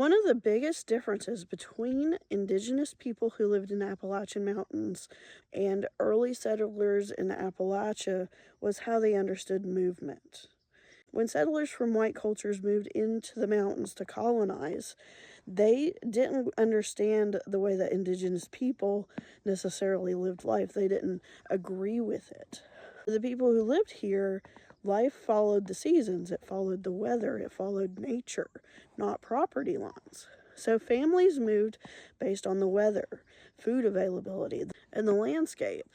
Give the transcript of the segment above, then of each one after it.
One of the biggest differences between indigenous people who lived in Appalachian Mountains and early settlers in Appalachia was how they understood movement. When settlers from white cultures moved into the mountains to colonize, they didn't understand the way that indigenous people necessarily lived life. They didn't agree with it. The people who lived here, life followed the seasons, it followed the weather, it followed nature, not property lines. So families moved based on the weather, food availability, and the landscape.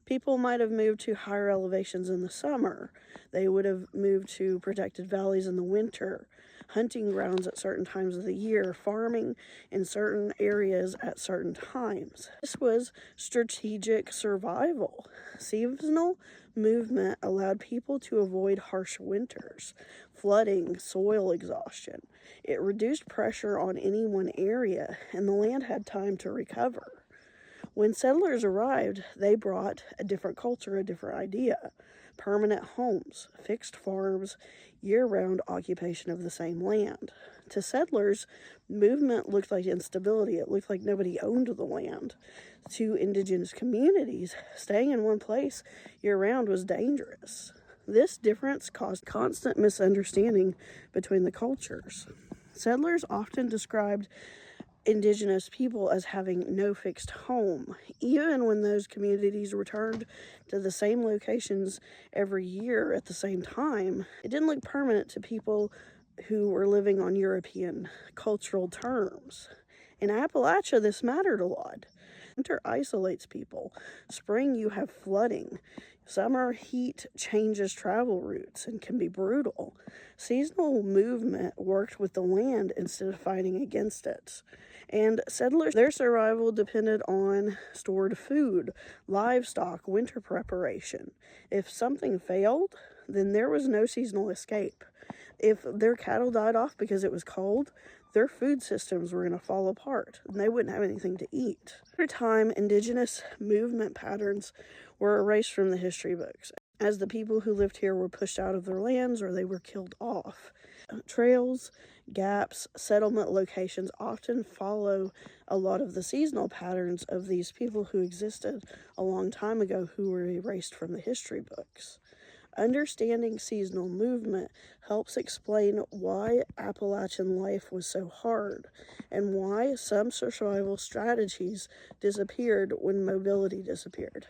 People might have moved to higher elevations in the summer. They would have moved to protected valleys in the winter, hunting grounds at certain times of the year, farming in certain areas at certain times. This was strategic survival. Seasonal movement allowed people to avoid harsh winters, flooding, soil exhaustion. It reduced pressure on any one area, and the land had time to recover. When settlers arrived, they brought a different culture, a different idea. Permanent homes, fixed farms, year-round occupation of the same land. To settlers, movement looked like instability. It looked like nobody owned the land. To indigenous communities, staying in one place year-round was dangerous. This difference caused constant misunderstanding between the cultures. Settlers often described indigenous people as having no fixed home. Even when those communities returned to the same locations every year at the same time, it didn't look permanent to people who were living on European cultural terms. In Appalachia, this mattered a lot. Winter isolates people. Spring, you have flooding. Summer heat changes travel routes and can be brutal. Seasonal movement worked with the land instead of fighting against it. And settlers, their survival depended on stored food, livestock, winter preparation. If something failed, then there was no seasonal escape. If their cattle died off because it was cold, their food systems were going to fall apart and they wouldn't have anything to eat. Over time, indigenous movement patterns were erased from the history books as the people who lived here were pushed out of their lands or they were killed off. Trails, gaps, settlement locations often follow a lot of the seasonal patterns of these people who existed a long time ago who were erased from the history books. Understanding seasonal movement helps explain why Appalachian life was so hard and why some survival strategies disappeared when mobility disappeared.